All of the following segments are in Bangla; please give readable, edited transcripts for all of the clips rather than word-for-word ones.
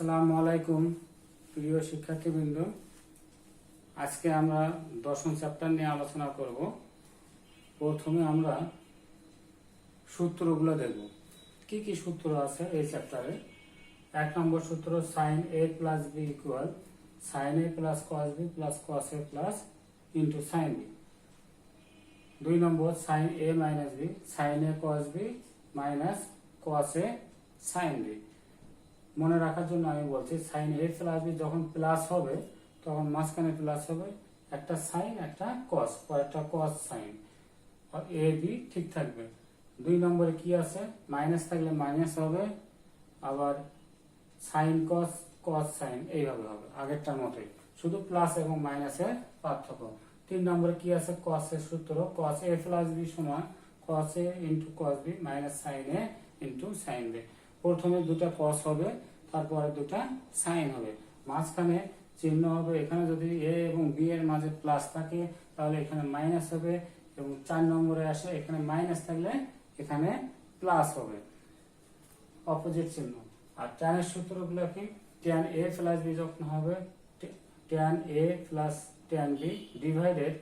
আসসালামু আলাইকুম প্রিয় শিক্ষার্থীবৃন্দ। আজকে আমরা দশম চ্যাপ্টার নিয়ে আলোচনা করব। প্রথমে আমরা সূত্রগুলো দেখব, কি কি সূত্র আছে এই চ্যাপ্টারে। 1 নম্বর সূত্র sin a plus b equal sin a plus cos b plus cos a plus into sin b। 2 number sin a minus b sin a cos b minus cos a sin b। মনে রাখার জন্য আমি বলছি sin a প্লাস b যখন প্লাস হবে তখন মাঝখানে প্লাস হবে একটা সাইন একটা কস, পরেরটা কস সাইন, আর এ বি ঠিক থাকবে। 2 নম্বরে কি আছে, মাইনাস থাকলে মাইনাস হবে, আবার সাইন কস কস সাইন এইভাবে হবে আগেরটার মতোই, শুধু প্লাস এবং মাইনাসের পার্থক্য। 3 নম্বরে কি আছে, কস এর সূত্র কস এ প্লাস বি সমান cos A into cos B minus sine A into sine B. প্রথমে দুটা কস হবে, তারপরে দুটা সাইন হবে, মাঝখানে চিহ্ন হবে। এখানে যদি এ এবং বি এর মাঝে প্লাস থাকে তাহলে এখানে মাইনাস হবে, এবং 4 নম্বরে আসে এখানে মাইনাস থাকলে এখানে প্লাস হবে, অপোজিট চিহ্ন। আর tan এর সূত্রগুলো কি, tan a প্লাস b যখন হবে tan a plus tan b divided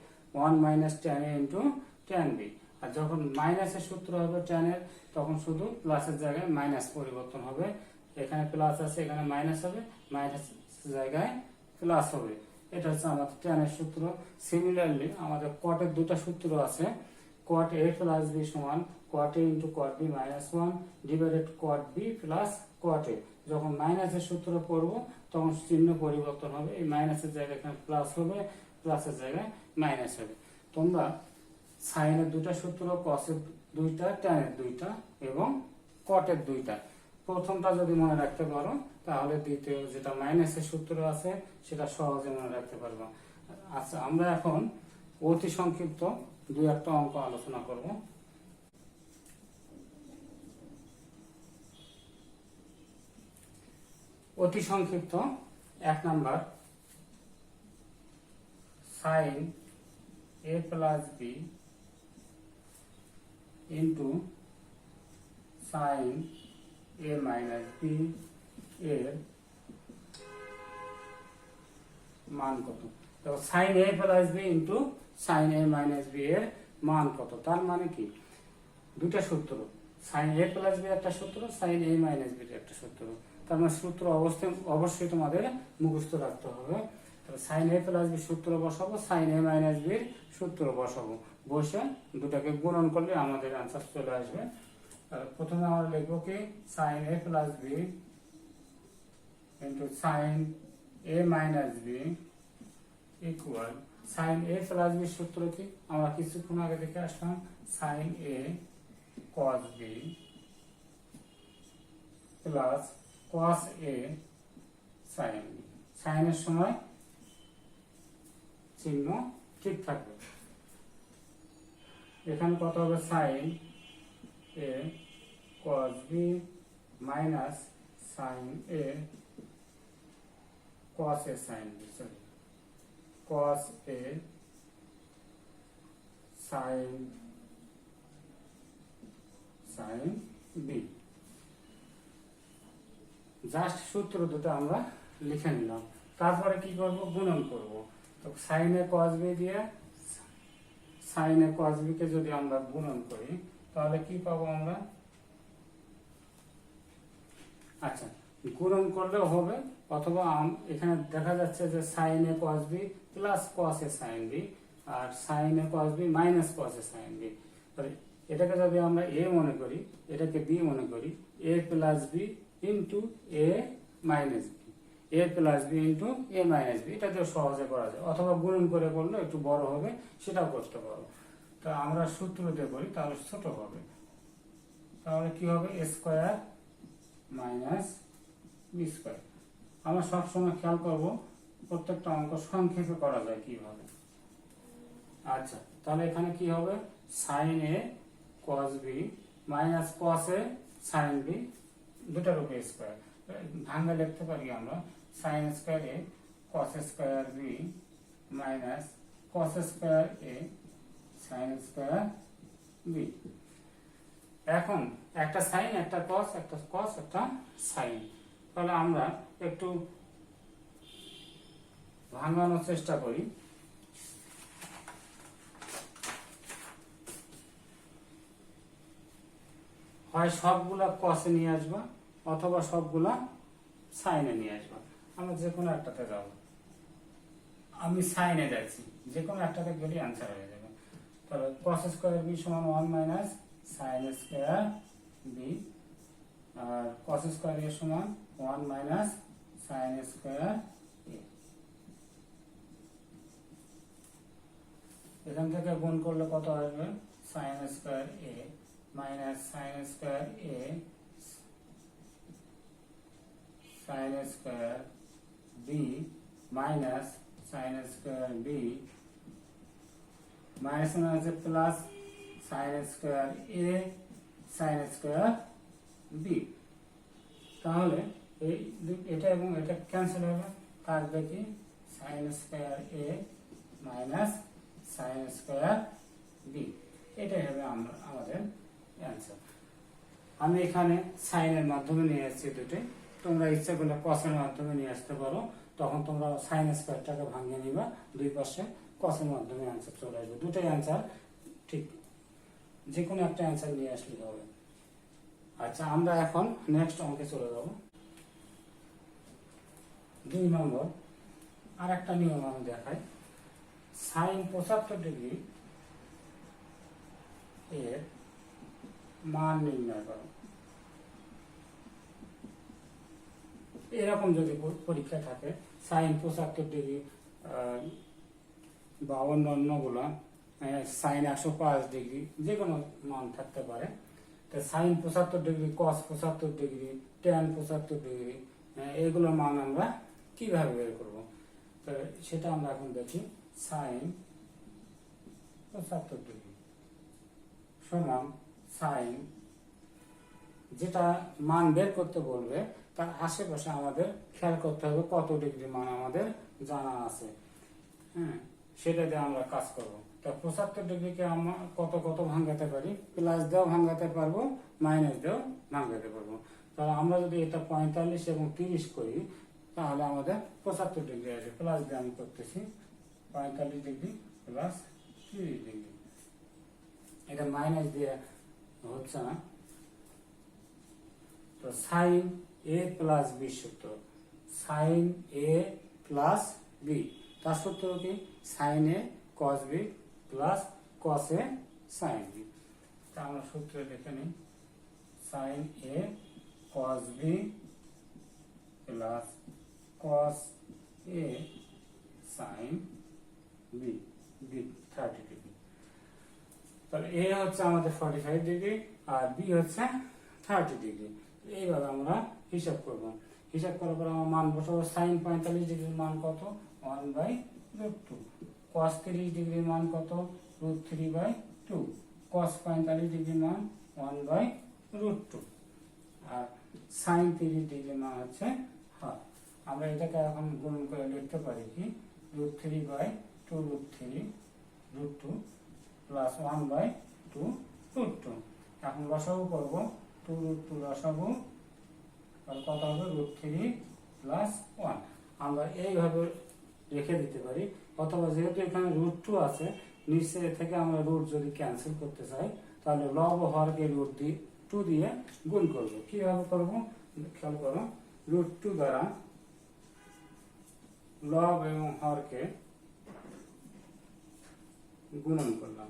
1 minus tan a into tan b। আর যখন মাইনাসের সূত্র হবে tan এর, তখন শুধু প্লাসের জায়গায় মাইনাস পরিবর্তন হবে। এখানে প্লাস আছে এখানে মাইনাস হবে, মাইনাস জায়গায় প্লাস হবে। এটা হচ্ছে আমাদের tan এর সূত্র। সিমিলারলি আমাদের cot এর দুটো সূত্র আছে, cot a প্লাস b সমান cot a into cot b minus 1 divided cot b plus cot a। যখন মাইনাসের সূত্র পড়ব তখন চিহ্ন পরিবর্তন হবে, এই মাইনাসের জায়গায় এখানে প্লাস হবে, প্লাসের জায়গায় মাইনাস হবে। তোমরা সাইনের দুটো সূত্র, কসের দুইটা, tan এর দুইটা এবং cot এর দুইটা, প্রথমটা যদি মনে রাখতে পারো তাহলে দ্বিতীয় যেটা মাইনাসের সূত্র আছে সেটা সহজে মনে রাখতে পারবো। আচ্ছা, আমরা এখন অতি সংক্ষিপ্ত দুই একটা অঙ্ক আলোচনা করব। অতি সংক্ষিপ্ত 1 number sin a plus b into sin a minus b এর মান কত। তো sin a plus b into sin a minus b এর মান কত, তার মানে কি দুটা সূত্র, sin a প্লাস b একটা সূত্র, sin a মাইনাস b একটা সূত্র। তার মানে সূত্র অবশ্যই তোমাদের মুখস্থ রাখতে হবে। তাহলে sin a প্লাস b সূত্র বসাবো, sin a মাইনাস b এর সূত্র বসাবো, বসে দুটাকে গুণন করলে আমাদের आंसर চলে আসবে। প্রথমে আমরা লিখব কি sin a plus b into sin a minus b equal sin a plus b সূত্র কি আমরা কিছুক্ষণ আগে দেখে আসলাম, sin a cos b plus cos a sin b। sin এর সময় চিহ্ন ঠিক থাকবে। এখানে কত হবে, sin a cos b minus sin a cos a sin b, sorry cos a sin b। Just সূত্র দুটো আমরা লিখে নিলাম, তারপরে কি করব, গুণন করব। তো sin a cos b দিয়ে sin a cos b কে যদি আমরা গুণন করি তাহলে কি পাবো আমরা, আচ্ছা গুণন করলেও হবে, অথবা এখানে দেখা যাচ্ছে যে sin a cos b plus cos a sin b আর sin a cos b minus cos a sin b। তাহলে এটাকে যদি আমরা a মনে করি, এটাকে b মনে করি, a plus b into a minus b, a plus b into a minus b, এটা তো সহজে করা যায়, অথবা গুণন করে করলে একটু বড় হবে, সেটাও করতে পারো। তো আমরা সূত্র দিয়ে করি তাহলে ছোট হবে, তাহলে কি হবে, a square minus b square. আমরা সবসময় খেয়াল করব প্রত্যেকটা অঙ্ক সংক্ষেপে করা যায় কিভাবে। আচ্ছা, তাহলে এখানে কি হবে, sin a cos b minus cos a sin b, দুটার উপরে স্কয়ার, ভাঙা লিখতে পারি আমরা sin square a cos square b minus cos square a sin square b। এখন একটা সাইন একটা কস, একটা কস একটা সাইন, তাহলে আমরা একটু ভাঙানোর চেষ্টা করি। হয় সবগুলা কসে নিয়ে আসবা অথবা সবগুলা সাইনে নিয়ে আসবা। আমরা যে কোনো একটাতে যাব, আমি সাইনে যাচ্ছি, যে কোনো একটাতে গেলে অ্যান্সার হয়ে যাবে। তাহলে কস স্কোয়ার বি সমান 1 মাইনাস সাইন স্কোয়ার বি, আর কস স্কোয়ার এ সমান 1 মাইনাস সাইন স্কোয়ার এ। এখান থেকে গুণ করলে কত আসবে? Sine square A minus sine square A sine square B minus sine square B minus আছে plus sine square A sine square B. তাহলে এটা এবং এটা ক্যান্সেল হবে, থাকবে কি sine square A minus sine square B. এটাই হবে আমাদের অ্যান্সার। আমি এখানে সাইনের মাধ্যমে নিয়ে আসছি দুটোই, তোমরা ইচ্ছা করলে কসের মাধ্যমে নিয়ে আসতে পারো। তখন তোমরা সাইন স্কোয়ারটাকে ভাঙিয়ে নিবা, দুই পাশে কসের মাধ্যমে অ্যান্সার চলে আসবে। দুটোই অ্যান্সার ঠিক, যে কোনো একটা অ্যান্সার নিয়ে আসলে হবে। আচ্ছা, আমরা এখন নেক্সট অঙ্কে চলে যাব। 2 নম্বর আর একটা নিয়ম আমি দেখাই। সাইন 75 ডিগ্রি এর মান নির্ণয় করো। এরকম যদি পরীক্ষা থাকে সাইন 75 ডিগ্রি বা অন্য গুলা সাইন 105 ডিগ্রি, যে কোনো মান থাকতে পারে। তো সাইন 75 ডিগ্রি, কস 75 ডিগ্রি, ট্যান 75 ডিগ্রি, এগুলোর মান আমরা কিভাবে বের করব? তো সেটা আমরা এখন দেখি। সাইন 75 ডিগ্রি সমান সাইন, যেটা মান বের করতে বলবে তার আশেপাশে আমাদের খেয়াল করতে হবে কত ডিগ্রি মান আমাদের জানা আছে। হ্যাঁ, সেটা দিয়ে আমরা কাজ করব। তা 75 ডিগ্রিকে আমরা কত কত ভাঙাতে পারি? প্লাস দিয়েও ভাঙাতে পারবো, মাইনাস দিয়েও ভাঙাতে পারবো। তাহলে আমরা যদি এটা 45 এবং 30 করি তাহলে আমাদের 75 ডিগ্রি আসবে। প্লাস দিয়ে আমি করতেছি 45 ডিগ্রি প্লাস 30 ডিগ্রি, এটা মাইনাস দিয়ে হচ্ছে না। তো সাইন এ প্লাস বি সূত্র, সাইন এ প্লাস বি, তার সূত্র কি? Sign A cos B plus cos A sine B. তা আমরা সূত্র লিখে নিই। Sign A cos B plus cos A sine B, B 30 degree. তাহলে এ হচ্ছে আমাদের 45 ডিগ্রি আর বি হচ্ছে 30 ডিগ্রি। এইভাবে আমরা হিসাব করব। হিসাব করার পর আমার মান বসাবো। সাইন 45 ডিগ্রির মান কত? 1/√2। কস 30 ডিগ্রির মান কত? √3/2। কস 45 ডিগ্রির মান 1/√2 আর সাইন 30 ডিগ্রির মান হচ্ছে হাফ। আমরা এটাকে এখন গুণ করে লিখতে পারি কি √3/2√3√2 প্লাস 1/2√2। এখন লসাগু করব, 2√2 লসাগু আর কত হবে? √3 প্লাস 1। আমরা এইভাবে রেখে দিতে পারি, অথবা যেহেতু এখানে √2 আছে নিচে থেকে আমরা রুট যদি ক্যান্সেল করতে চাই তাহলে লব ও হরকে √2 দিয়ে গুণ করব। কিভাবে করব খেয়াল করো। √2 দ্বারা লব এবং হরকে গুণন করলাম,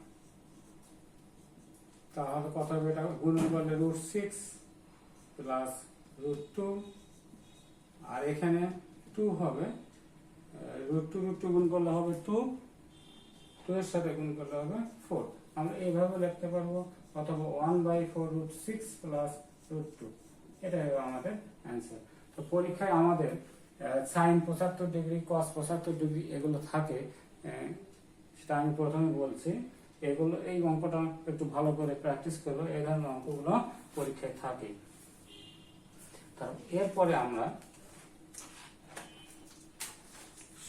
তাহলে কত হবে? এটা গুণন করলে √6 প্লাস √2 আর এখানে 2 হবে, √2 গুণ করলে হবে 2, 2 এর সাথে গুণ করলে হবে 4। আমরা এইভাবে লিখতে পারবো, অথবা 1/4√6 প্লাস √2। এটা হবে আমাদের অ্যান্সার। তো পরীক্ষায় আমাদের সাইন 75 ডিগ্রি, কস 75 ডিগ্রি এগুলো থাকে, সেটা আমি প্রথমে বলছি। এগুলো, এই অঙ্কটা একটু ভালো করে প্র্যাকটিস করবো, এই ধরনের অঙ্কগুলো পরীক্ষায় থাকে। এরপরে আমরা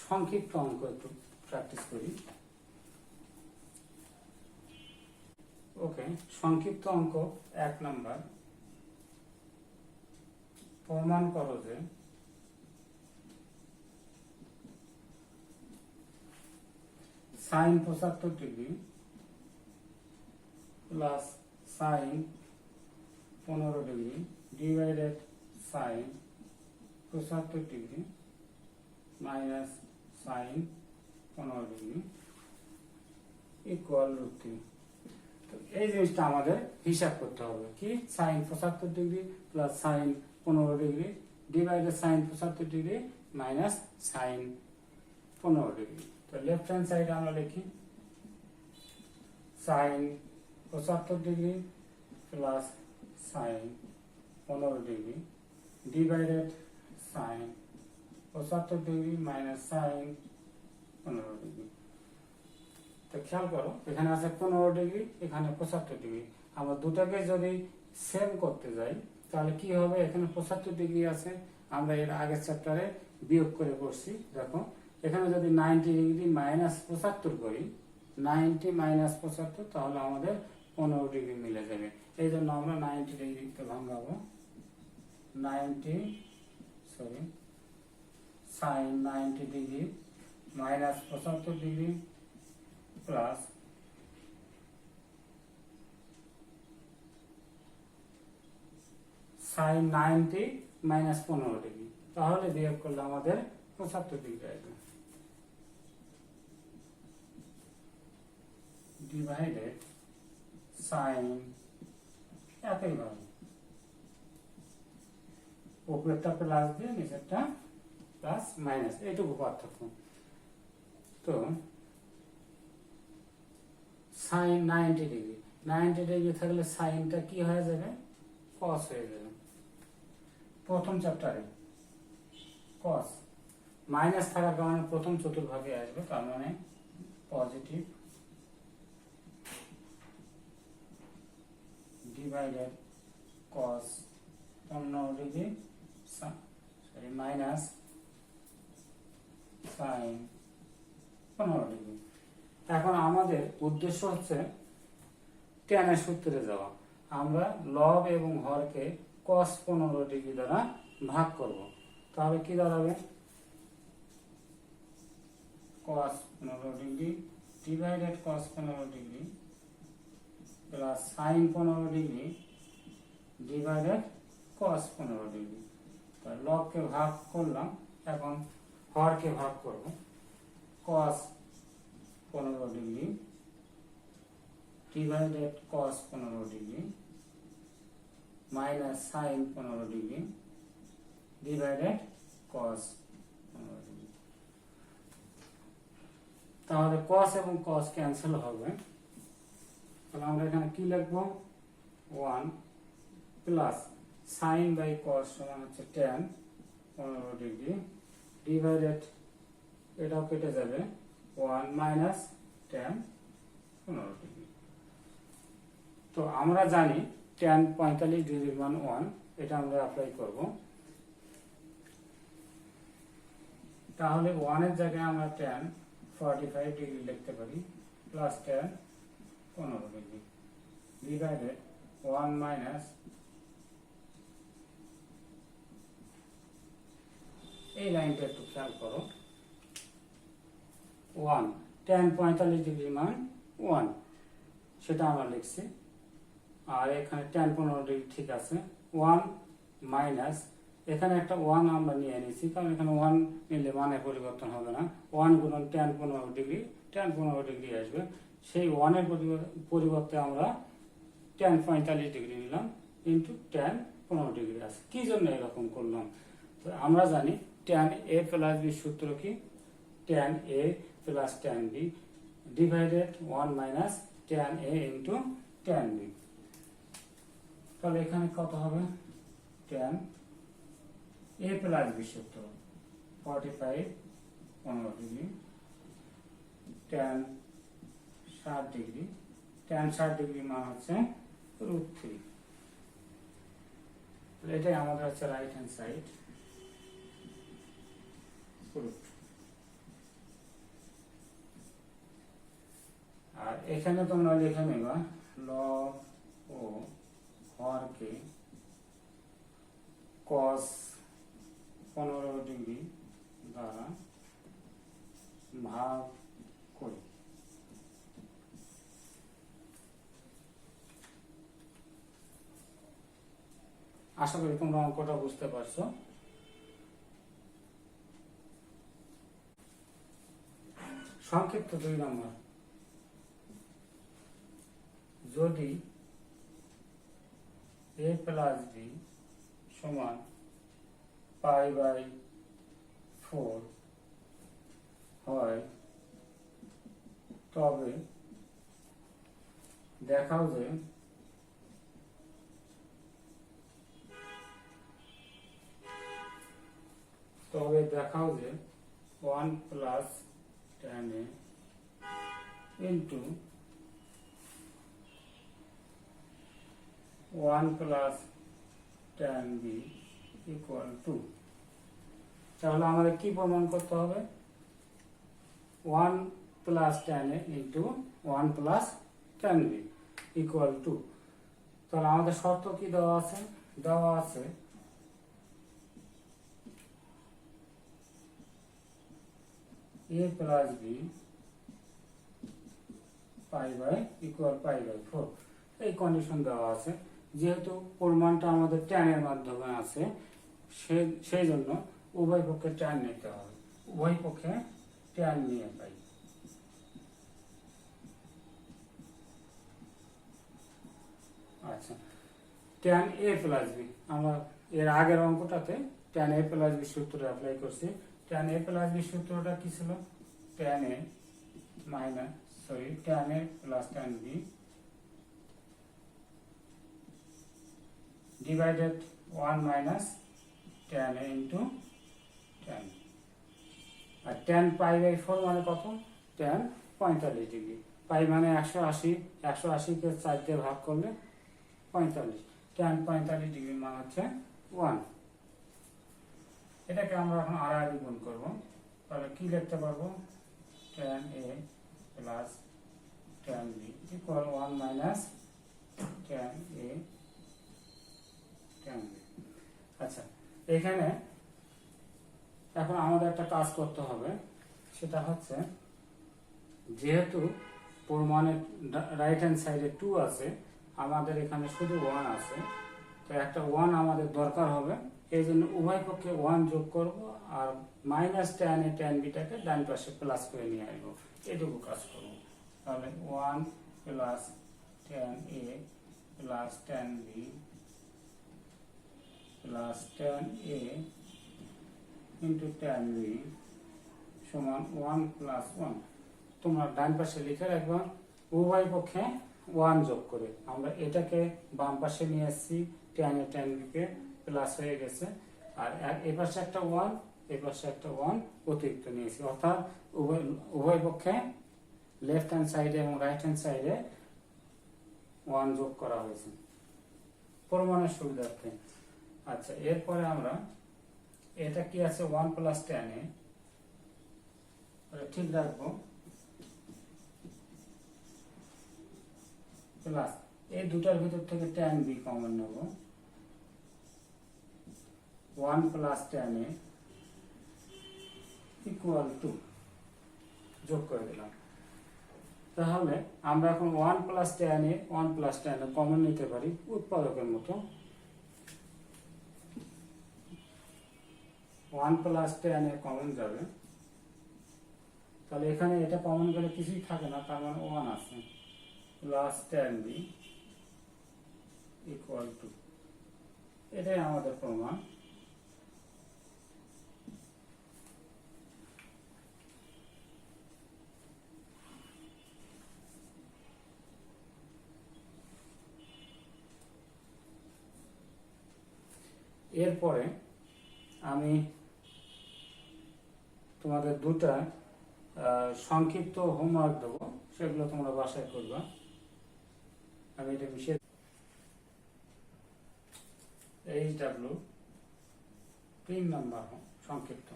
সংক্ষিপ্ত অঙ্ক একটু প্র্যাকটিস করি। ওকে, সংক্ষিপ্ত অঙ্ক 1 নাম্বার। প্রমাণ করো যে sine 75 degree plus sine 15 degree divided sine 75 degree minus sine 15 degree equal √3। তো এই জিনিসটা আমাদের হিসাব করতে হবে, কি sine 75 degree plus sine 15 degree divided sine 75 degree minus sine 15 degree. তো লেফট হ্যান্ড সাইডে আমরা লিখি sine 75 degree plus sine 15 degree divided sine 75 degree minus sine 15 degree. তো খেয়াল করো এখানে আছে 15 ডিগ্রি, এখানে 75 ডিগ্রি। আমরা দুটাকে যদি সেম করতে যাই তাহলে কি হবে, এখানে 75 ডিগ্রি আছে, আমরা এর আগের চ্যাপ্টারে বিয়োগ করে করছি। দেখো এখানে যদি 90 ডিগ্রি মাইনাস 75 করি, 90 মাইনাস 75, তাহলে আমাদের 15 ডিগ্রি মিলে যাবে। এই জন্য আমরা 90 ডিগ্রিকে ভাঙাবো, 90 sine 90 degree minus 75 degree plus sine 90 minus 15 degree, তাহলে বিয়োগ করলে আমাদের 75 ডিগ্রি আসবে। ডিভাইডেড সাইন একইভাবে উপরেরটা প্লাস দিয়ে নিচেরটা প্লাস মাইনাস, এইটুকু পার্থক্য। তো সাইন 90 ডিগ্রি, 90 ডিগ্রি থাকলে সাইনটা কি হয়ে যাবে, কস হয়ে যাবে। প্রথম চ্যাপ্টারে কস মাইনাস থাকার কারণে প্রথম চতুর্ভাগে আসবে, তার মানে পজিটিভ ডিভাইডেড কস 15 ডিগ্রি মাইনাস সাইন 15 ডিগ্রি। এখন আমাদের উদ্দেশ্য হচ্ছে ট্যানের সূত্রে যাওয়া। আমরা লব এবং হরকে cos 15 ডিগ্রি দ্বারা ভাগ করব, তাহলে কি দাঁড়াবে, cos 15 degree divided cos 15 degree plus sin 15 degree divided cos 15 degree. লবকে ভাগ করলাম, এখন হরকে ভাগ করব, cos 15 degree divided cos 15 degree minus sin 15 degree divided cos 15 degree. তাহলে cos এবং cos ক্যান্সেল হবে, তাহলে আমরা এখানে কি লিখব, 1 প্লাস sin বাই cos সমান হচ্ছে tan 15 ডিগ্রি ডিভাইডেড, এটাও কেটে যাবে, 1 মাইনাস tan 15 ডিগ্রি। তো আমরা জানি tan 45 ডিগ্রির মান 1, এটা আমরা অ্যাপ্লাই করব। তাহলে 1 এর জায়গায় আমরা tan 45 ডিগ্রি লিখতে পারি plus tan 15 degree divided 1 minus, এই লাইনটা একটু খেয়াল করো, 1 tan 45 ডিগ্রির মান 1, সেটা আমরা লিখছি। আর এখানে tan 15 ডিগ্রি ঠিক আছে, 1 মাইনাস, এখানে একটা 1 আমরা নিয়ে নিয়েছি, কারণ এখানে 1 নিলে মানের পরিবর্তন হবে না, 1 গুণন tan 15 ডিগ্রি, tan 15 ডিগ্রি আসবে। সেই 1 এর পরিবর্তে আমরা tan 45 ডিগ্রি নিলাম ইন্টু tan 15 ডিগ্রি আছে। কি জন্য এরকম করলাম, তো আমরা জানি tan a প্লাস b সূত্র কি, tan a plus tan b divided 1 minus tan a into tan b। তাহলে এখানে কত হবে, tan a প্লাস b সূত্র 45 15 degree tan 60 degree, tan 60 degree মান হচ্ছে √3। এটাই আমাদের হচ্ছে রাইট হ্যান্ড সাইড। আর এখানে তোমরা লিখে নেবা লব ও হরকে cos 15 ডিগ্রি দ্বারা ভাগ করি। আশা করি তোমরা অঙ্কটা বুঝতে পারছো। সংক্ষিপ্ত 2 নম্বর, যদি a প্লাস b সমান π/4 হয় তবে দেখাও যে যে 1 plus tan a into 1 plus tan b equal to, তাহলে আমাদের কি প্রমাণ করতে হবে? 1 plus tan a into 1 plus tan b equal to. তাহলে আমাদের শর্ত কি দেওয়া আছে? দেওয়া আছে a প্লাস b π/4, এই কন্ডিশন দেওয়া আছে। যেহেতু প্রমাণটা আমাদের tan এর মাধ্যমে আছে, সেই জন্য উভয় পক্ষে tan নিতে হবে। উভয় পক্ষে tan নিয়ে পাই। আচ্ছা, tan a প্লাস b, আমরা এর আগের অঙ্কটাতে tan a প্লাস b সূত্র অ্যাপ্লাই করছি। tan a প্লাস b সূত্রটা কি ছিল? tan a plus tan b divided 1 minus tan a into tan, আর tan π/4 মানে কত? tan 45 degree. পাই মানে 180, 180-কে 4 দিয়ে ভাগ করলে 45, tan 45 ডিগ্রি মান হচ্ছে 1। এটাকে আমরা এখন আড়াআড়ি গুণ করব। তাহলে কি লিখতে পারবো? tan a plus tan b equal 1 minus tan a tan b। আচ্ছা, এখানে এখন আমাদের একটা কাজ করতে হবে, সেটা হচ্ছে যেহেতু প্রমাণের রাইট হ্যান্ড সাইডে 2 আছে, আমাদের এখানে শুধু 1 আছে, তো একটা 1 আমাদের দরকার হবে। এই জন্য উভয় পক্ষে 1 যোগ করব আর minus tan a tan b টাকে ডান পাশে প্লাস করে নিয়ে আসবো। এটুকু কাজ করব। তাহলে 1 plus tan a plus tan b plus tan a into tan b সমান 1 প্লাস 1। তোমরা ডান পাশে লিখে রাখবা উভয় পক্ষে 1 যোগ করে। আমরা এটাকে বাম পাশে নিয়ে আসছি, tan a tan b k plus হয়ে গেছে, আর এই পাশে একটা 1, এই পাশে একটা 1 অতিরিক্ত নিয়েছি, অর্থাৎ উভয় পক্ষে লেফট হ্যান্ড সাইডে এবং রাইট হ্যান্ড সাইডে 1 যোগ করা হয়েছে প্রমাণের সুবিধার্থে। আচ্ছা, এরপরে আমরা এটা কি আছে? 1 প্লাস tan a ঠিক রাখবো, প্লাস এই দুটার ভিতর থেকে tan b কমন নেব। 1 plus tan a equal to, যোগ করে দিলাম। তাহলে আমরা এখন 1 plus tan a 1 plus tan a common নিতে পারি উৎপাদকের মতো। 1 প্লাস tan a কমন যাবে, তাহলে এখানে এটা কমন গেলে কিছুই থাকে না, তার মানে 1 আছে, plus tan b equal to, এটাই আমাদের প্রমাণ। এরপরে আমি তোমাদের দুটা সংক্ষিপ্ত হোমওয়ার্ক দেবো, সেগুলো তোমরা বাসায় করবা। আমি এটা মিশিয়ে HW 3 নম্বর সংক্ষিপ্ত,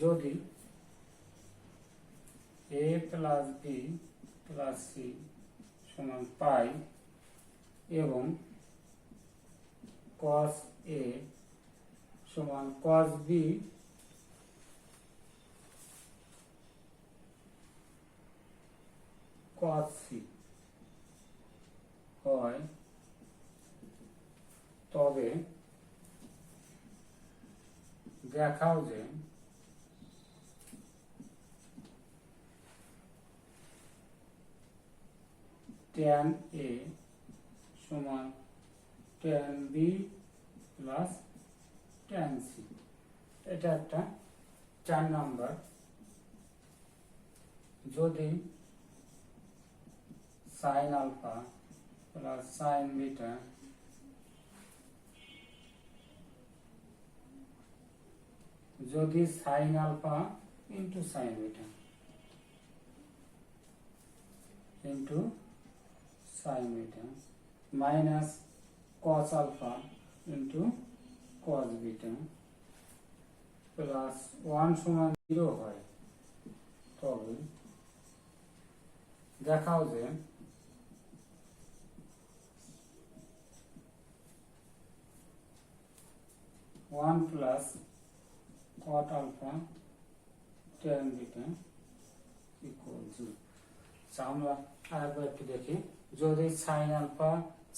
যদি a plus b plus c সমান পাই এবং cos a সমান cos b cos c হয়, তবে দেখাও যে tan a সমান tan b plus tan c। এটা একটা 4 নাম্বার। যদি sin alpha plus sin beta যদি sin alpha into sin beta into sin beta minus cos alpha into cos beta plus 1 সমান 0 হয়, তবে দেখাও যে one plus cot alpha tan beta equal 0। আমরা আরেকবার একটু দেখি, যদি sin alpha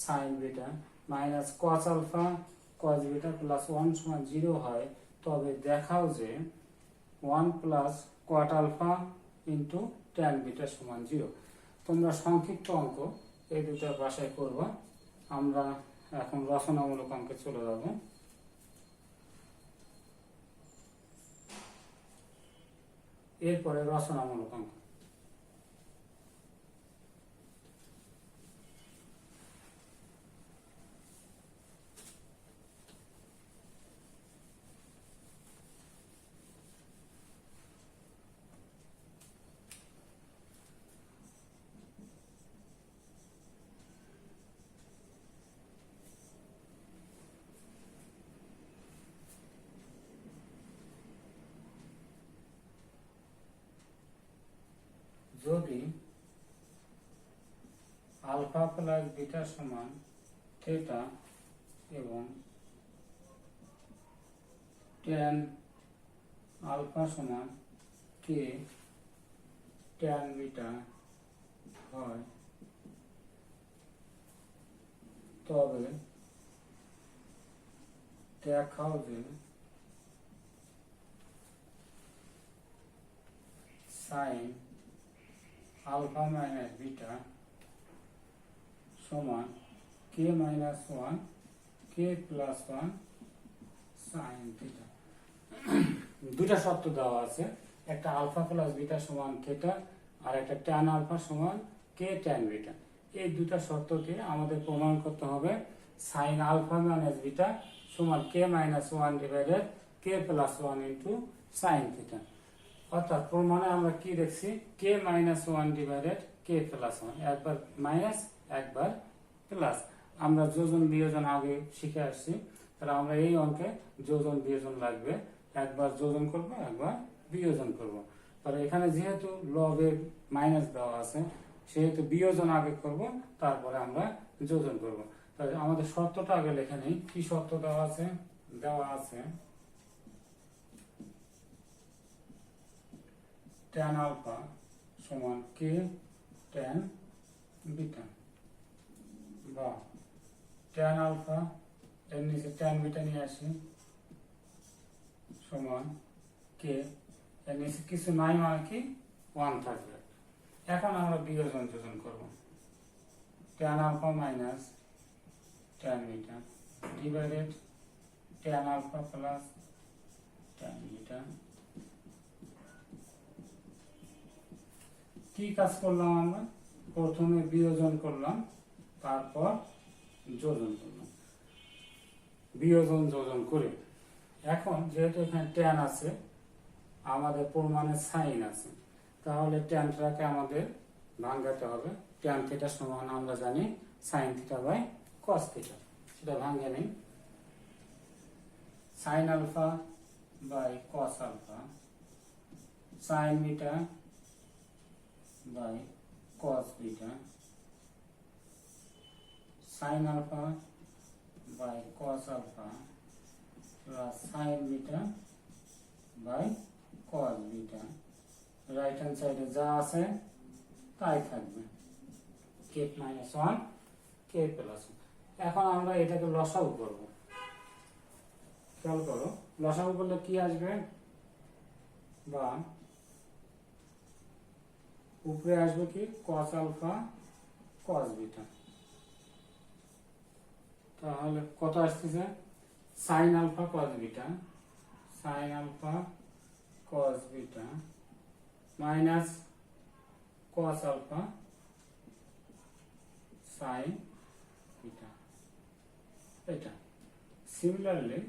sin beta minus cos alpha cos beta plus 1 সমান 0 হয়, তবে দেখাও যে 1 plus cot alpha into tan beta সমান 0। তোমরা সংক্ষিপ্ত অঙ্ক এই দুটো বাসায় করবা। আমরা এখন রচনামূলক অঙ্কে চলে যাব। এরপরে রচনামূলক অঙ্ক। যদি আলফা প্লাস বিটা সমান থিটা এবং tan আলফা সমান কে tan বিটা হয়, তবে দেখাও যে sin আলফা মাইনাস বিটা সমান কে minus 1 k plus 1 sin theta. দুটা শর্ত দেওয়া আছে, একটা আলফা প্লাস বিটা সমান থিটা আর একটা tan আলফা সমান কে tan বিটা। এই দুটা শর্ত দিয়ে আমাদের প্রমাণ করতে হবে sin আলফা মাইনাস বিটা সমান কে minus 1 divided K plus 1 into sin theta. অর্থাৎ প্রমাণে আমরা কি দেখছি, কে মাইনাস 1 ডিভাইডেড কে প্লাস 1, একবার মাইনাস একবার প্লাস। আমরা যোজন বিয়োজন আগে শিখে আসছি, তাহলে আমরা এই অঙ্কে যোজন বিয়োজন লাগবে, একবার যোজন করব একবার বিয়োজন করব। তাহলে এখানে যেহেতু লবে মাইনাস দেওয়া আছে, সেহেতু বিয়োজন আগে করব, তারপরে আমরা যোজন করব। তাহলে আমাদের শর্তটা আগে লিখে নেই। কি শর্ত দেওয়া আছে? দেওয়া আছে tan আলফা সমান কে tan বিটা, বা tan আলফা এর নিচে tan বিটা নিয়ে আসি সমান কে, এর নিচে কিছু নাই মানে কি 1 থাকবে। এখন আমরা বিয়োজন যোজন করব, tan alpha minus tan beta divided tan alpha plus tan beta. কি কাজ করলাম আমরা? প্রথমে বিয়োজন করলাম, তারপর যোজন করলাম। বিয়োজন যোজন করে এখন যেহেতু এখানে tan আছে, আমাদের প্রমাণে সাইন আছে, তাহলে ট্যানটাকে আমাদের ভাঙাতে হবে। tan থিটা সমান আমরা জানি sin theta by cos theta. সেটা ভাঙে নেই, sin alpha by cos alpha sin beta by cos beta sin alpha by cos alpha plus sine beta by cos beta, right hand সাইডে যা আছে তাই থাকবে, কে মাইনাস ওয়ান কে প্লাস ওয়ান। এখন আমরা এটাকে লসাগু করব। খেয়াল করো, লসাগু করলে কি আসবে, বা উপরে আসবে কি কস আলফা কস বিটা, তাহলে কত আসতেছে sine alpha cos beta, sine alpha cos beta minus cos alpha sine beta. এটা সিমিলারলি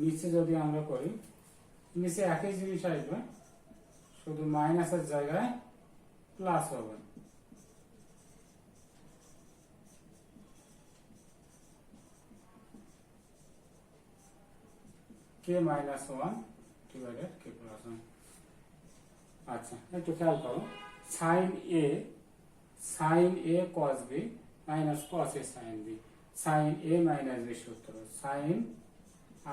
নিচে যদি আমরা করি, নিচে একই জিনিস আসবে, শুধু মাইনাসের জায়গায় প্লাস হবে। K minus one divided K plus one. আচ্ছা, একটু খেয়াল করো, sine A cos B minus cos A sine B, sine A minus B সূত্র, sine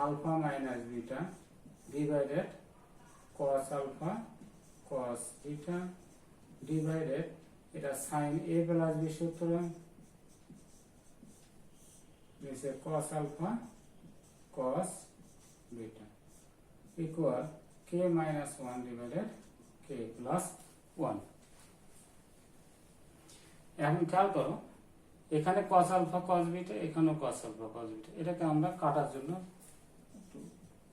alpha minus beta divided cos alpha cos beta divided, এটা সাইন এ প্লাস বি সূত্র, নিচে cos alpha cos beta equal K minus one divided K plus one. এখন খেয়াল করো, এখানে কস আলফা কস বিটা, এখানেও কস আলফা কস বিটা, এটাকে আমরা কাটার জন্য একটু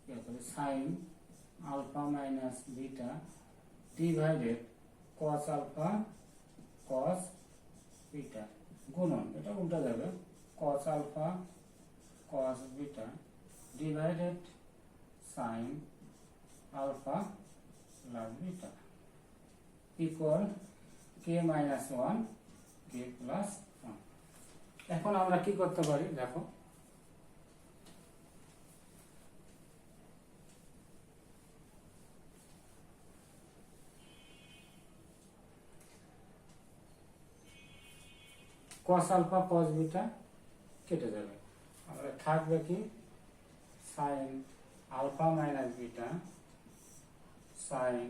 ইয়ে করি, sine alpha minus beta divided cos alpha cos beta গুণন, এটা উল্টা যাবে, cos alpha cos beta divided sine alpha plus beta equal K minus one কে প্লাস ওয়ান। এখন আমরা কি করতে পারি দেখো, কস আলফা কস বিটা কেটে যাবে, আমাদের থাকবে কি sine alpha minus beta sine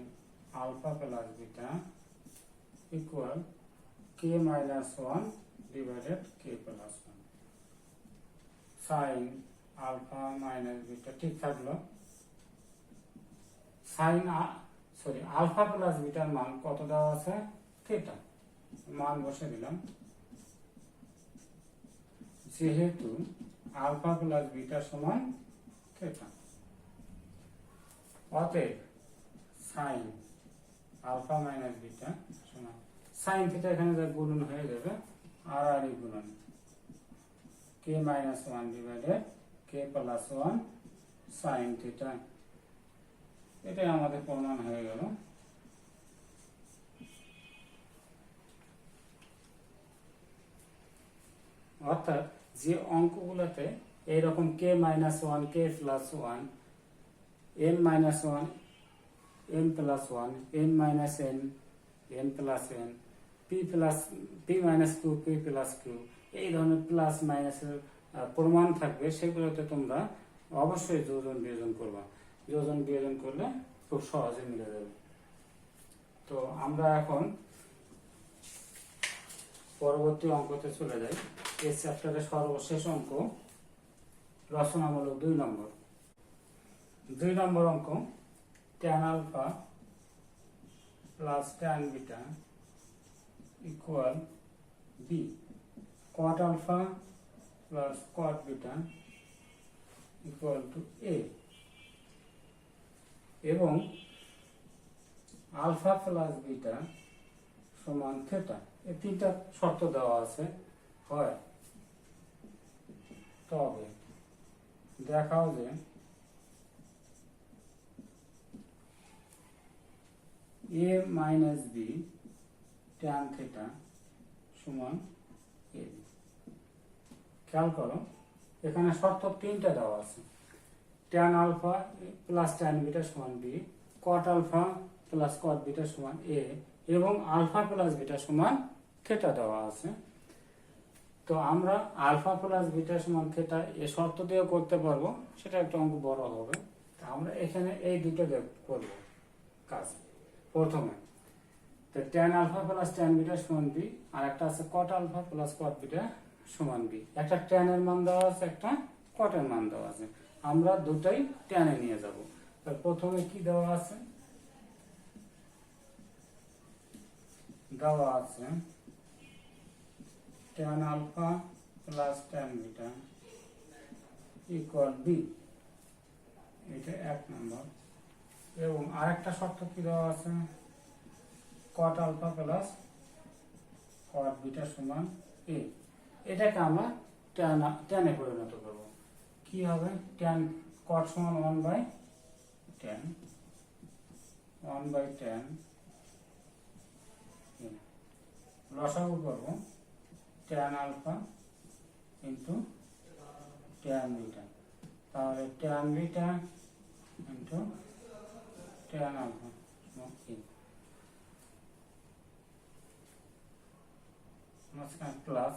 alpha plus beta equal K minus one divided K plus one. Sine alpha minus beta ঠিক থাকলো, আলফা প্লাস বিটার মান কত দেওয়া আছে থিটা, মান বসে দিলাম, যেহেতু আলফা প্লাস বিটা সমান থিটা, অতএব সাইন আলফা মাইনাস বিটা সমান সাইন থিটা, এখানে যা গুণন হয়ে যাবে আর আর গুণন K minus one divided K plus one sine theta, এটাই আমাদের প্রমাণ হয়ে গেল। অর্থাৎ যে অঙ্কগুলোতে এইরকম কে মাইনাস ওয়ান কে plus one N minus one N plus one N minus N N plus N P minus Q P plus Q, এই ধরনের প্লাস মাইনাসের প্রমাণ থাকবে, সেগুলোতে তোমরা অবশ্যই যোজন বিয়োজন করবা, যোজন বিয়োজন করলে খুব সহজে মিলে যাবে। তো আমরা এখন পরবর্তী অঙ্কতে চলে যাই। এই চ্যাপ্টারের সর্বশেষ অঙ্ক রচনামূলক 2 নম্বর। 2 নম্বর অঙ্ক, tan alpha plus tan beta equal B, cot alpha plus cot beta equal to A, এবং আলফা প্লাস বিটা সমান থিটা, এই 3টা শর্ত দেওয়া আছে। হয় তবে দেখাও যে A minus B tan theta সমান এ। খেয়াল করো, এখানে শর্ত 3টা দেওয়া আছে, tan alpha plus tan beta সমান B, cot alpha plus cot beta সমান এ, এবং আলফা প্লাস বিটা সমান থিটা দেওয়া আছে। তো আমরা আলফা প্লাস বিটা সমান থিটা এ শর্ত দিয়েও করতে পারবো, সেটা একটা অঙ্ক বড় হবে। তা আমরা এখানে এই দুটো করব কাজ। প্রথমে তো tan alpha plus tan beta সমান বি, আর একটা আছে cot alpha plus cot beta সমান বি। একটা ট্যানের মান দেওয়া আছে, একটা কটের মান দেওয়া আছে, আমরা দুটাই ট্যানে নিয়ে যাব। তার প্রথমে কি দেওয়া আছে, দেওয়া আছে tan alpha plus tan beta equal b, এটা 1 নম্বর। এবং আরেকটা শর্ত কি দেওয়া আছে, cot alpha plus cot beta সমান এ। এটাকে আমরা ট্যানে পরিণত করব। কি হবে, ট্যান কট সমান 1/10, 1/10 লসাগু করব tan alpha into tan beta, তাহলে tan beta into tan alpha plus,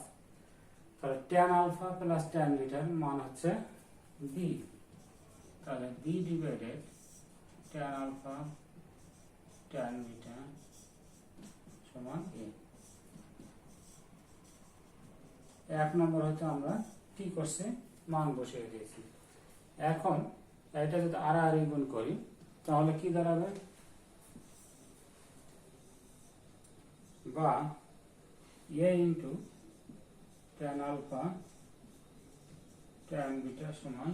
তাহলে ট্যান আলফা প্লাস ট্যান বিটার মান হচ্ছে বি, তাহলে B divided tan alpha tan beta সমান এ। 1 নম্বর হয়তো আমরা কি করছি, মান বসিয়ে দিয়েছি। এখন এটা যদি আর গুণ করি তাহলে কি দাঁড়াবে, বা A into tan alpha tan beta সমান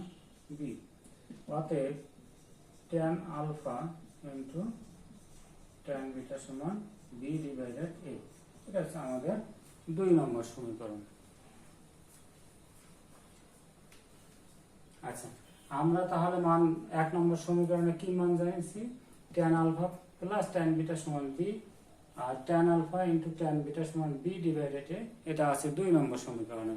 বি, অতএব tan alpha into tan beta সমান বি ডিভাইডেড এ। এটা হচ্ছে আমাদের 2 নম্বর সমীকরণ। আচ্ছা, আমরা তাহলে মান 1 নম্বর সমীকরণে কি মান জানিয়েছি, tan alpha plus tan beta সমান বি, আর tan alpha into tan beta সমান বি ডিভাইডেড এ, এটা আছে 2 নম্বর সমীকরণে।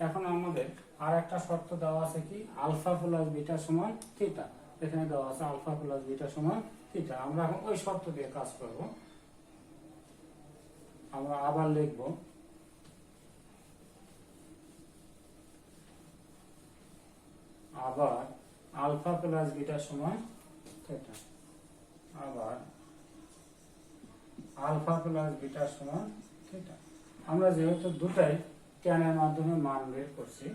এখন আমাদের আর একটা শর্ত দেওয়া আছে কি, আলফা প্লাস বিটা সমান থিটা। এখানে দেওয়া আছে আলফা প্লাস বিটা সমান থিটা। আমরা এখন ওই শর্ত দিয়ে কাজ করব। আমরা আবার লিখব আবার আলফা প্লাস বিটা সমান থিটা, আবার আলফা প্লাস বিটা সমান থিটা। আমরা যেহেতু দুটাই ট্যানের মাধ্যমে মান বের করছি,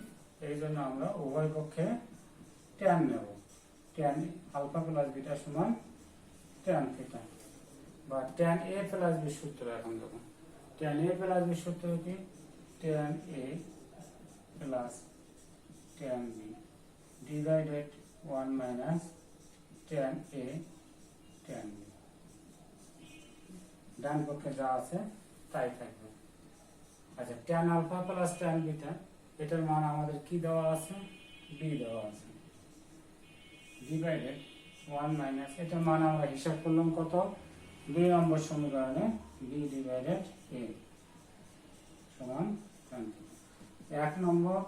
এই জন্য আমরা উভয় পক্ষে ট্যান নেব। ট্যান আলফা প্লাস বিটা সমান ট্যান থিটা, বা ট্যান এ প্লাস বি সূত্র। এখন দেখুন ট্যান এ প্লাস বি সূত্র কি, tan A plus tan B divided 1 minus tan A tan B. ডান পক্ষে যা আছে তাই থাকবে। আচ্ছা, tan alpha plus tan beta, এটার মান আমাদের কি দেওয়া আছে, বি দেওয়া আছে, ডিভাইডেড 1 মাইনাস, এটার মান আমরা হিসাব করলাম কত, 2 নম্বর সমীকরণে বি ডিভাইডেড এ সমান ট্যান থিটা। 1 নম্বর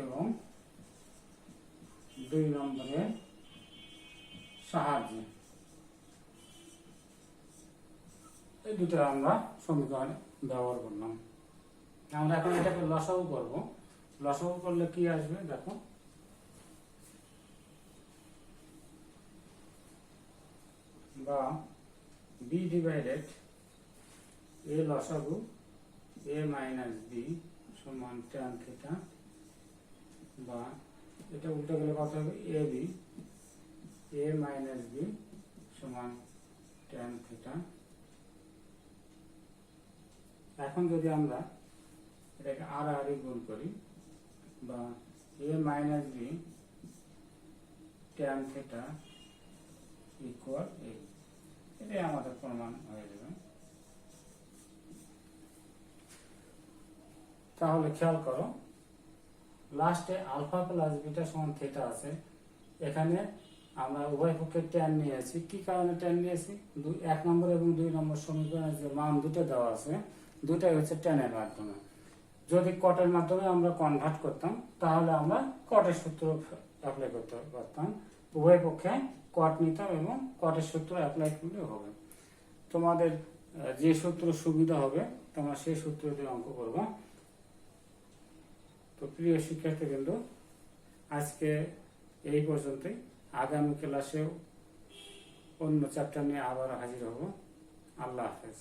এবং 2 নম্বরের সাহায্যে এই দুটো আমরা সমীকরণে ব্যবহার করলাম। আমরা এখন এটাকে লসাগু করব। লসাগু করলে কি আসবে দেখো, বা বি ডিভাইডেড এ লসাগু এ মাইনাস বি সমান ট্যান থিটা, বা এটা উল্টে গেলে কত হবে, A B A minus B সমান ট্যান থিটা। এখন যদি আমরা এটাকে আর গুণ করি, বা A minus B tan theta equal A, এটাই আমাদের প্রমাণ হয়ে যাবে। তাহলে খেয়াল করো, লাস্টে আলফা প্লাস বিটা সমান থিটা আছে। এখানে আমরা উভয় পক্ষে ট্যান নিয়েছি। কি কারণে ট্যান নিয়েছি, 1 নম্বর এবং 2 নম্বর সমীকরণের যে মান দুটো দেওয়া আছে, দুটাই হচ্ছে ট্যানের মাধ্যমে। যদি কটের মাধ্যমে আমরা কনভার্ট করতাম তাহলে আমরা কটের সূত্র অ্যাপ্লাই করতে পারতাম। উভয় পক্ষে কট নিতাম এবং কটের সূত্র অ্যাপ্লাই করলে হবে। তোমাদের যে সূত্র সুবিধা হবে তোমরা সেই সূত্র দিয়ে অঙ্ক করবা। তো প্রিয় শিক্ষার্থীবৃন্দ, আজকে এই পর্যন্তই। আগামী ক্লাসেও অন্য চ্যাপ্টার নিয়ে আবার হাজির হব। আল্লাহ হাফেজ।